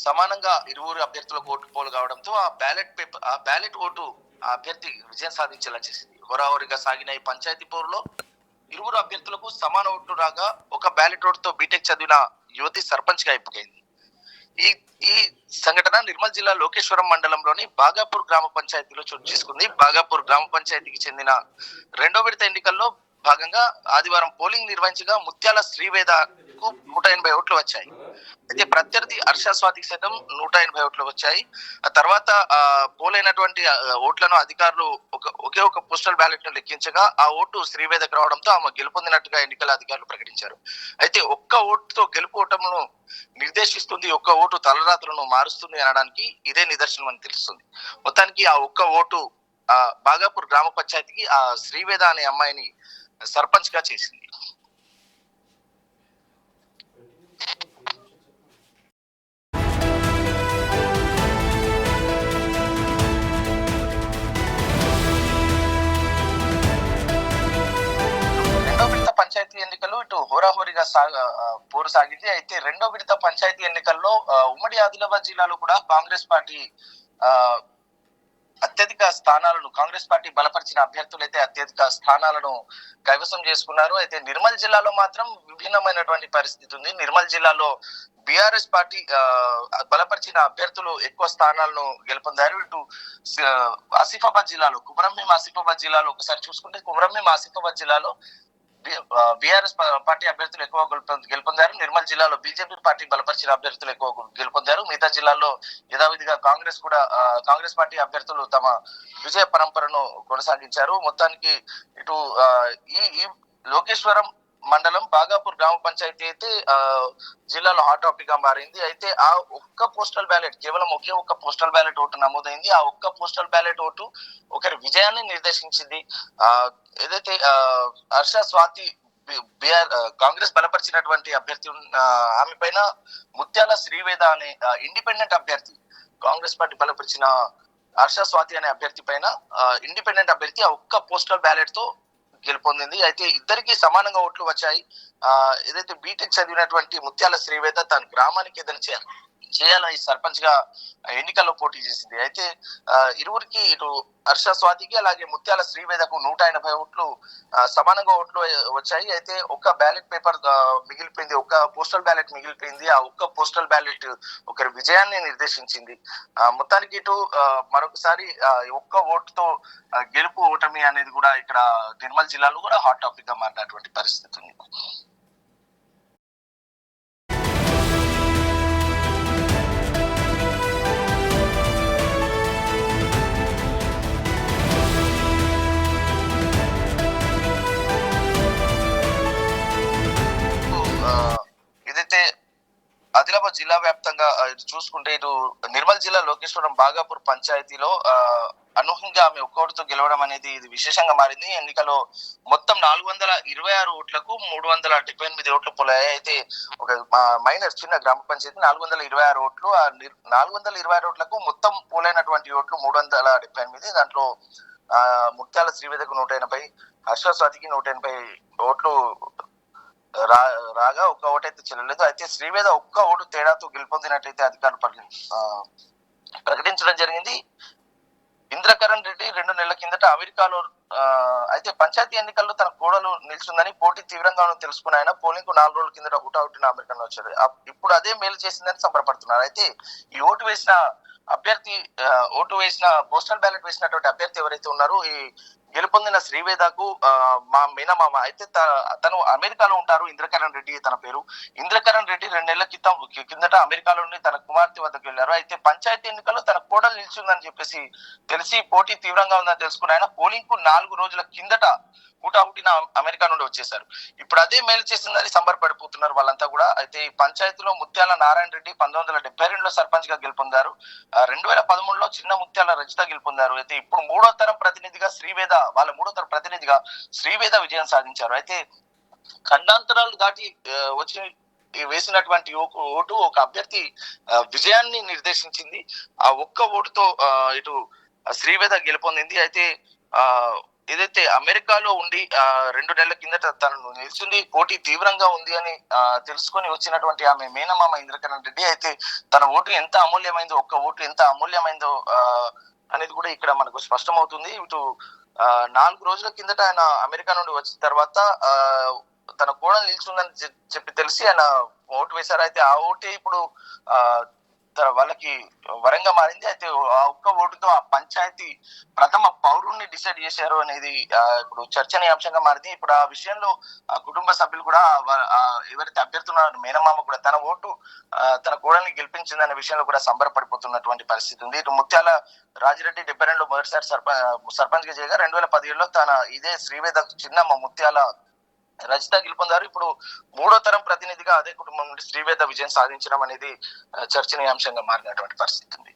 సమానంగా ఇరువురు అభ్యర్థులకు ఓటు పోలు కావడంతో ఆ బ్యాలెట్ ఓటు ఆ అభ్యర్థి విజయం సాధించేలా చేసింది. హోరాహోరీగా సాగిన ఈ పంచాయతీ పోరులో ఇరువురు అభ్యర్థులకు సమాన ఓట్లు రాగా ఒక బ్యాలెట్ ఓటుతో బీటెక్ చదివిన యువతి సర్పంచ్ గా ఎంపికైంది. ఈ ఈ సంఘటన నిర్మల్ జిల్లా లోకేశ్వరం మండలంలోని బాగాపూర్ గ్రామ పంచాయతీలో చోటు చేసుకుంది. బాగాపూర్ గ్రామ పంచాయతీకి చెందిన రెండో విడత ఎన్నికల్లో భాగంగా ఆదివారం పోలింగ్ నిర్వహించగా ముత్యాల శ్రీవేదకు 180 ఓట్లు వచ్చాయి. అయితే ప్రత్యర్థి హర్ష స్వాతికి సైతం 180 ఓట్లు వచ్చాయి. ఆ తర్వాత పోలైనటువంటి ఓట్లను అధికారులు ఒకే ఒక పోస్టల్ బ్యాలెట్ ను లెక్కించగా ఆ ఓటు శ్రీవేదకు రావడంతో ఆమె గెలుపొందినట్టుగా ఎన్నికల అధికారులు ప్రకటించారు. అయితే ఒక్క ఓటుతో గెలుపు ఓటమును నిర్దేశిస్తుంది, ఒక్క ఓటు తలరాత్రులను మారుస్తుంది అనడానికి ఇదే నిదర్శనం అని తెలుస్తుంది. మొత్తానికి ఆ ఒక్క ఓటు బాగాపూర్ గ్రామ పంచాయతీకి ఆ శ్రీవేద అనే అమ్మాయిని సర్పంచ్ గా చేసింది. పంచాయతీ ఎన్నికల్లో ఇటు హోరాహోరీగా పోరు సాగింది. అయితే రెండో విడత పంచాయతీ ఎన్నికల్లో ఉమ్మడి ఆదిలాబాద్ జిల్లాలో కూడా కాంగ్రెస్ పార్టీ అత్యధిక స్థానాలను కాంగ్రెస్ పార్టీ బలపరిచిన అభ్యర్థులైతే అత్యధిక స్థానాలను కైవసం చేసుకున్నారు. అయితే నిర్మల్ జిల్లాలో మాత్రం విభిన్నమైనటువంటి పరిస్థితి ఉంది. నిర్మల్ జిల్లాలో బీఆర్ఎస్ పార్టీ బలపరిచిన అభ్యర్థులు ఎక్కువ స్థానాలను గెలుపొందారు. ఇటు ఆసిఫాబాద్ జిల్లాలో కుమరంభీం ఆసిఫాబాద్ జిల్లాలో ఒకసారి చూసుకుంటే కుమరంభీం ఆసిఫాబాద్ జిల్లాలో బీఆర్ఎస్ పార్టీ అభ్యర్థులు ఎక్కువ గెలుపొందారు. నిర్మల్ జిల్లాలో బీజేపీ పార్టీ బలపరిచిన అభ్యర్థులు ఎక్కువ గెలుపొందారు. మిగతా జిల్లాల్లో యథావిధిగా కాంగ్రెస్ పార్టీ అభ్యర్థులు తమ విజయ పరంపరను కొనసాగించారు. మొత్తానికి ఇటు ఈ లోకేశ్వరం మండలం బాగాపూర్ గ్రామ పంచాయతీ అయితే జిల్లాలో హాట్ టాపిక్ గా మారింది. అయితే ఆ ఒక్క పోస్టల్ బ్యాలెట్ కేవలం ఒక్క పోస్టల్ బ్యాలెట్ ఓటు నమోదైంది. ఆ ఒక్క పోస్టల్ బ్యాలెట్ ఓటు ఒకరి విజయాన్ని నిర్దేశించింది. ఏదైతే హర్ష స్వాతి కాంగ్రెస్ బలపరిచినటువంటి అభ్యర్థి ఆమె పైన ముత్యాల శ్రీవేద అనే ఇండిపెండెంట్ అభ్యర్థి కాంగ్రెస్ పార్టీ బలపరిచిన హర్ష స్వాతి అనే అభ్యర్థి పైన ఇండిపెండెంట్ అభ్యర్థి ఆ ఒక్క పోస్టల్ బ్యాలెట్ తో గెలుపొందింది. అయితే ఇద్దరికి సమానంగా ఓట్లు వచ్చాయి. ఏదైతే బీటెక్ చదివినటువంటి ముత్యాల శ్రీవేద తన గ్రామానికి ఏదైనా చేయాలని సర్పంచ్ గా ఎన్నికల్లో పోటీ చేసింది. అయితే ఇరువురికి ఇటు హర్ష స్వాతికి అలాగే ముత్యాల శ్రీవేదకు 180 ఓట్లు సమానంగా ఓట్లు వచ్చాయి. అయితే ఒక్క బ్యాలెట్ పేపర్ మిగిలిపోయింది, ఒక్క పోస్టల్ బ్యాలెట్ మిగిలిపోయింది. ఆ ఒక్క పోస్టల్ బ్యాలెట్ ఒకరి విజయాన్ని నిర్దేశించింది. మొత్తానికి ఇటు మరొకసారి ఒక్క ఓటుతో గెలుపు ఓటమి అనేది కూడా ఇక్కడ నిర్మల్ జిల్లాలో కూడా హాట్ టాపిక్ గా మారినటువంటి పరిస్థితి ఉంది. ఏదైతే ఆదిలాబాద్ జిల్లా వ్యాప్తంగా చూసుకుంటే ఇటు నిర్మల్ జిల్లా లోకేశ్వరం బాగాపూర్ పంచాయతీలో అనూహ్యంగా ఆమె ఒక్కోటితో గెలవడం అనేది ఇది విశేషంగా మారింది. ఎన్నికలో మొత్తం 426 ఓట్లకు 378 ఓట్లు పోలాయి. అయితే ఒక మైనర్ చిన్న గ్రామ పంచాయతీ 426 ఓట్లు. ఆ 426 ఓట్లకు మొత్తం పోలైనటువంటి ఓట్లు 378. దాంట్లో ముత్యాల శ్రీవేదకు 180, హర్ష స్వాతికి 180 ఓట్లు రాగా ఒక్క ఓటు అయితే చెల్లలేదు. అయితే శ్రీవేద ఒక్క ఓటు తేడాతో గెలుపొందినట్లయితే అధికారులు ప్రకటించడం జరిగింది. ఇంద్రకరణ్ రెడ్డి 2 నెలల కిందట అమెరికాలో అయితే పంచాయతీ ఎన్నికల్లో తన కోడలు నిలిచిందని పోటీ తీవ్రంగా తెలుసుకున్న ఆయన పోలింగ్ కు 4 రోజుల కిందట హుటాహుటిన అమెరికాలో వచ్చారు. ఇప్పుడు అదే మేలు చేసిందని సంబరపడుతున్నారు. అయితే ఈ ఓటు వేసిన పోస్టల్ బ్యాలెట్ వేసినటువంటి అభ్యర్థి ఎవరైతే ఉన్నారో ఈ గెలుపొందిన శ్రీవేదకు మా మేనమామ అయితే తను అమెరికాలో ఉంటారు. ఇంద్రకరణ్ రెడ్డి తన పేరు. ఇంద్రకరణ్ రెడ్డి 2 నెలల కిందట అమెరికాలో నుండి తన కుమార్తె వద్దకు వెళ్లారు. అయితే పంచాయతీ ఎన్నికల్లో తన కోడలు నిలిచిందని చెప్పేసి తెలిసి పోటీ తీవ్రంగా ఉందని తెలుసుకున్న ఆయన పోలింగ్ కు 4 రోజుల కిందట హుటాహుటిన అమెరికా నుండి వచ్చేసారు. ఇప్పుడు అదే మేలు చేసిందని సంబరపడిపోతున్నారు వాళ్ళంతా కూడా. అయితే ఈ పంచాయతీలో ముత్యాల నారాయణ రెడ్డి 1972లో సర్పంచ్ గా గెలుపొందారు. 2013లో చిన్న ముత్యాల రజిత గెలుపొందారు. అయితే ఇప్పుడు మూడో తరం ప్రతినిధిగా శ్రీవేద విజయం సాధించారు. అయితే ఖండాంతరాలు దాటి వచ్చి వేసినటువంటి ఓటు ఒక అభ్యర్థి విజయాన్ని నిర్దేశించింది. ఆ ఒక్క ఓటుతో ఇటు శ్రీవేద గెలుపొందింది. అయితే ఏదైతే అమెరికాలో ఉండి 2 నెలల కిందట తను నిలిచింది పోటీ తీవ్రంగా ఉంది అని తెలుసుకొని వచ్చినటువంటి ఆమె మేనమామ ఇంద్రకరణ్ రెడ్డి అయితే తన ఓటు ఎంత అమూల్యమైందో, ఒక్క ఓటు ఎంత అమూల్యమైందో అనేది కూడా ఇక్కడ మనకు స్పష్టమవుతుంది. ఇటు 4 రోజుల కిందట ఆయన అమెరికా నుండి వచ్చిన తర్వాత తన కోడలు నిల్చుందని చెప్పి తెలిసి ఆయన ఓటు వేశారు. అయితే ఆ ఓటే ఇప్పుడు ఆ వాళ్ళకి వరంగా మారింది. అయితే ఆ ఒక్క ఓటుతో ఆ పంచాయతీ ప్రథమ పౌరుణ్ణి డిసైడ్ చేశారు అనేది ఇప్పుడు చర్చనీయాంశంగా మారింది. ఇప్పుడు ఆ విషయంలో ఆ కుటుంబ సభ్యులు కూడా ఎవరైతే అభ్యర్థున్నారో మేనమామ కూడా తన ఓటు తన కోడల్ని గెలిపించిందనే విషయంలో కూడా సంబరపడిపోతున్నటువంటి పరిస్థితి ఉంది. ఇటు ముత్యాల రాజిరెడ్డి 72లో మొదటిసారి సర్పంచ్ గా చేయగా 2017లో తన ఇదే శ్రీవేద చిన్నమ్మ ముత్యాల రజిత గెలుపొందారు. ఇప్పుడు 3వ తరం ప్రతినిధిగా అదే కుటుంబం నుండి శ్రీవేద విజయం సాధించడం అనేది చర్చనీయాంశంగా మారినటువంటి పరిస్థితి ఉంది.